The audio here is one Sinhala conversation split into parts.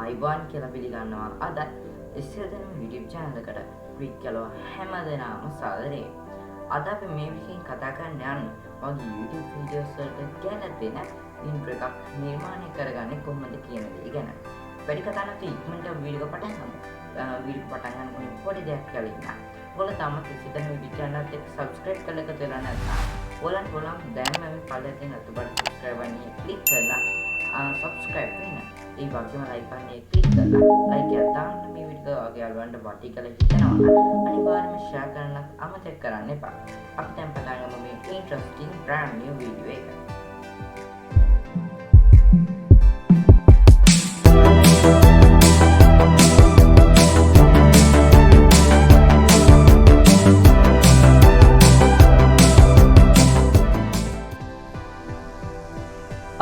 ආයිබෝන් කියලා පිළිගන්නවා. අද SL Danuma YouTube channel එකට ක්ලික් කළා හැමදෙනාම සාදරයෙන්. අද අපි මේ විදිහින් කතා කරන්න යන්නේ මගේ YouTube videos වලට ගැළපෙන intro එකක් නිර්මාණය කරගන්නේ කොහොමද කියන දේ ගැන. වැඩි කතා නැතුව ඉක්මනට වීඩියෝ පටන් ගමු. වීඩියෝ පටන් ගන්න මුලින් පොඩි දෙයක් කියලා ඉන්න. ඔයාලා තාම SL Danuma YouTube channel එක subscribe කරලා කරලා නැත්නම් ඔයාලට දැන් මේ පළවෙනි තියෙන අතුබඩ subscribe වන්නේ ක්ලික් කරලා subscribe වෙන්න. ඒ වගේම like එකේ ක්ලික් කරලා like එක දාන්න මේ වීඩියෝ ඔයාගේ යාළුවන්ට වටි කරලා හිතනවා. අනිවාර්යයෙන්ම share කරන්නත් අමතක කරන්න එපා. අපි දැන් පටන් ගමු මේ interesting brand new video එක.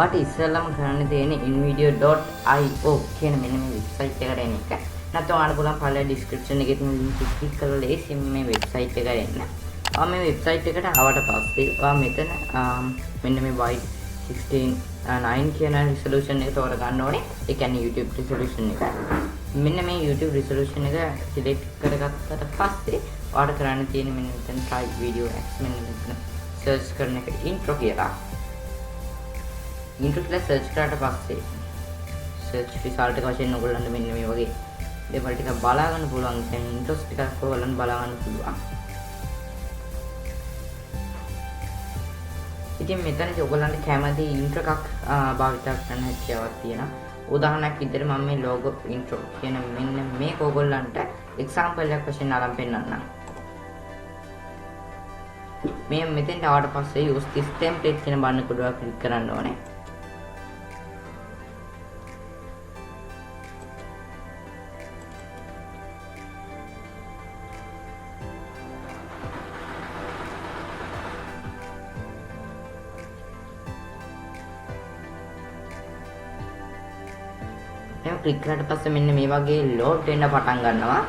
අට ඉස්සෙල්ලාම කරන්න තියෙන්නේ invideo.io කියන මෙන්න මේ වෙබ්සයිට් එකට එන එක. නැත්නම් ඔයාලට පුළුවන් පළවෙනි description එකේ තියෙන link එක click කරලා ලේසියෙන් මේ වෙබ්සයිට් එකට එන්න. මේ වෙබ්සයිට් එකට ආවට පස්සේ ඔයා මෙතන මෙන්න මේ wide 16:9 කියන resolution එක තෝර ගන්න ඕනේ. ඒ කියන්නේ YouTube resolution එක. මෙන්න මේ YouTube resolution එක select කරගත්තට පස්සේ ඔයාලට කරන්න තියෙන්නේ මෙන්න මෙතන try video x මෙන්න මෙතන search කරන එක intro කියලා. intro කියලා search කරාට පස්සේ search result එක වශයෙන් ඔයගොල්ලන්ට මෙන්න මේ වගේ දේවල් ටික බලා ගන්න පුළුවන්. දැන් intros ටිකක් ඔයගොල්ලන්ට බලා ගන්න පුළුවන්. ඉතින් මෙතනදී ඔයගොල්ලන්ට කැමති intro එකක් භාවිත කරන්න හැකියාවක් තියෙනවා. උදාහරණයක් විදිහට මම මේ logo intro කියන මෙන්න මේක ඔයගොල්ලන්ට example එකක් වශයෙන් අරන් පෙන්නන්නම්. මේ මෙතෙන්ට ආවට පස්සේ use this template කියන බටන් කොටුව ක්ලික් කරන්න ඕනේ. එහෙනම් ක්ලික් කරාට පස්සේ මෙන්න මේ වගේ load වෙන්න පටන් ගන්නවා.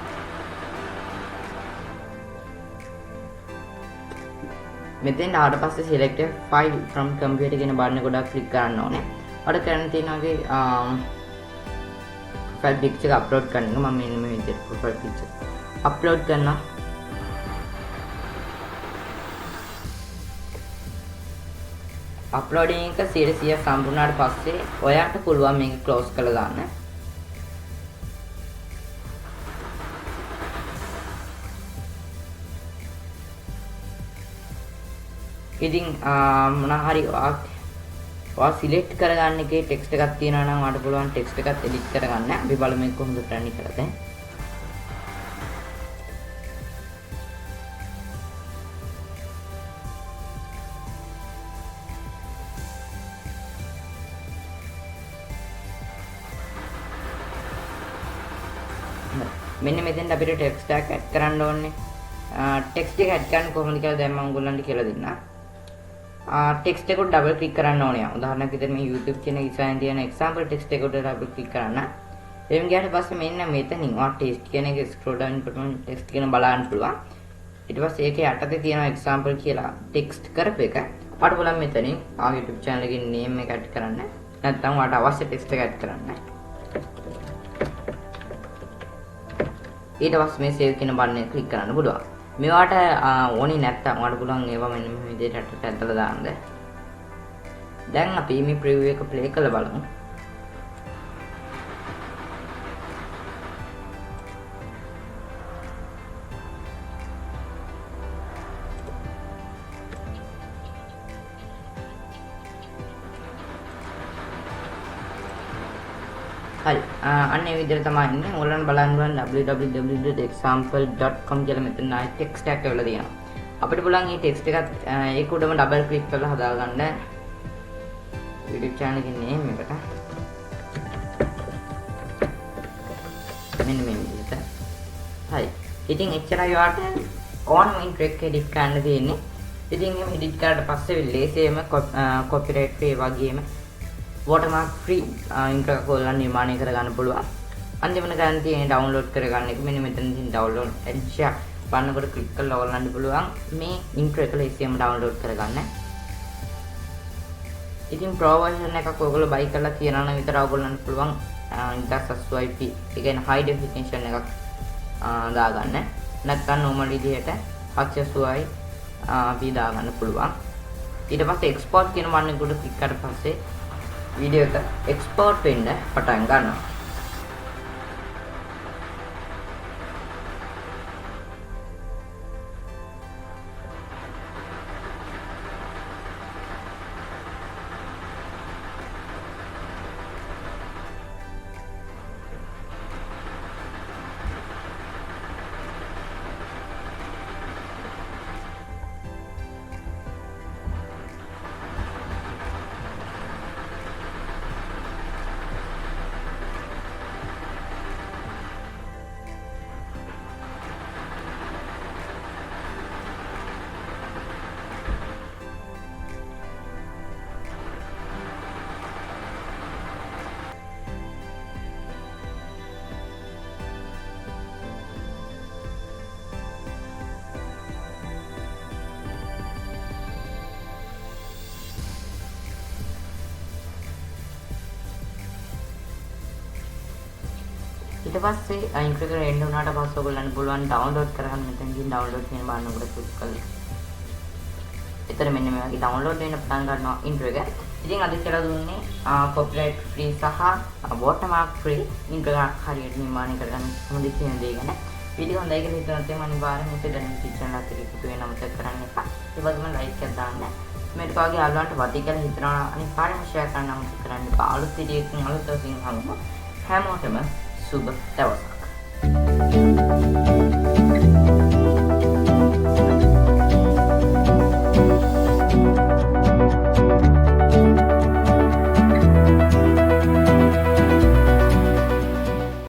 මෙතෙන් ආවට පස්සේ select a file from computer කියන බටන් එක ගොඩක් ක්ලික් කරන්න ඕනේ. ඔයාලට කරන්න තියෙන වගේ profile picture එක upload කරන එක. මම මෙන්න මේ විදිහට profile picture upload කරනවා. uploading එක 100% සම්පූර්ණ වුණාට පස්සේ ඔයාට පුළුවන් මේක close කරලා දාන්න. ඉතින් මොනවා හරි ඔයා සිලෙක්ට් කරගන්න එකේ ටෙක්ස්ට් එකක් තියෙනවා නම් ඔයාට පුළුවන් ටෙක්ස්ට් එකත් එඩිට් කරගන්න. අපි බලමු මේක කොහොමද කරන්නේ කියලා දැන්. මෙන්න මෙතෙන්ට අපිට ටෙක්ස්ට් එකක් ඇඩ් කරන්න ඕනේ. ටෙක්ස්ට් එක ඇඩ් කරන්න කොහොමද කියලා දැන් මම ඔයගොල්ලන්ට කියලා දෙන්නම්. ටෙක්ස්ට් එකට ඩබල් ක්ලික් කරන්න ඕනේ. උදාහරණයක් විදිහට මේ YouTube කියන ඉස්සරහින් තියෙන example ටෙක්ස්ට් එකට ඩබල් ක්ලික් කරන්න. එහෙම ගියාට පස්සේ මෙන්න මෙතනින් ඔයා ටෙක්ස්ට් කියන එක ස්ක්‍රෝල් ඩවුන් කරනකොට ටෙක්ස්ට් කියන බලන්න පුළුවන්. ඊට පස්සේ ඒකේ යටතේ තියෙන example කියලා ටෙක්ස්ට් කරපු එක ඔයාට බලන්න මෙතනින් YouTube channel එකේ name එක ඇඩ් කරන්න. නැත්නම් ඔයාට අවශ්‍ය ටෙක්ස්ට් එක ඇඩ් කරන්න. ඊට පස්සේ මේ save කියන බටන් එක ක්ලික් කරන්න පුළුවන්. මේවට ඕනේ නැත්තම් ඔයාලට පුළුවන් ඒවා මෙන්න මේ විදිහට අටට ඇදලා දාන්න. දැන් අපි මේ preview එක play කරලා බලමු. හරි අන්න ඒ විදිහට තමයි ඉන්නේ. ඔයාලන් බලන්න පුළුවන් www.example.com කියලා මෙතන ආයි ටෙක්ස්ට් එකක් එවලා තියෙනවා. අපිට පුළුවන් මේ ටෙක්ස්ට් එකත් ඒක උඩම ඩබල් ක්ලික් කරලා හදාගන්න. YouTube channel එකේ name එකට මෙන්න මේ විදිහට. හරි. ඉතින් එච්චරයි ඔයාලට ඕන මේ ට්‍රෙක් එඩිට් කරන්න තියෙන්නේ. ඉතින් මේ එඩිට් කරාට පස්සේ ලේසියෙන්ම copyright free වගේම watermark free intro එකක් ඔයාලා නිර්මාණය කරගන්න පුළුවන්. අන්තිමට ගන්න තියෙන්නේ download කරගන්න එක. මෙන්න මෙතන තියෙන download edge බන්නකොට ක්ලික් කරලා ඔයාලන්ට පුළුවන් මේ intro එක ලේසියෙන්ම download කරගන්න. ඉතින් pro version එකක් ඔයගොල්ලෝ buy කරලා තියනවා නම් විතර ඔයගොල්ලන්ට පුළුවන් 1080p ඒ කියන්නේ high definition එකක් දාගන්න. නැත්නම් normal විදිහට 720යි අපි දාගන්න පුළුවන්. ඊට පස්සේ export කියන බටන් එකට ක්ලික් කරලා පස්සේ වීඩියෝ එක export වෙන්න පටන් ගන්නවා. ඊට පස්සේ intro එක එන්න උනාට පස්සේ ඔයගොල්ලන්ට පුළුවන් download කරගන්න මෙතනකින් download කියන බාන උඩ ක්ලික් කරලා. එතන මෙන්න මේ වගේ download වෙන්න පටන් ගන්නවා intro එක. ඉතින් අද කියලා දුන්නේ copyright free සහ watermark free intro එකක් හරියට නිර්මාණය කරගන්න කොහොමද කියන දේ ගැන. වීඩියෝ හොඳයි කියලා හිතනත් එම අනිවාර්යයෙන් මේක දැන් channel එකට එකතු වෙන්න අමතක කරන්න එපා. ඒ වගේම like එකක් දාන්න. මේක වගේ යාළුවන්ට වටි කියලා හිතනවා අනිවාර්යයෙන්ම share කරන්න අමතක කරන්න එපා. අලුත් වීඩියෝ එකකින් අලුත් දවසකින් හමුවෙමු. හැමෝටම සුබ දවසක්.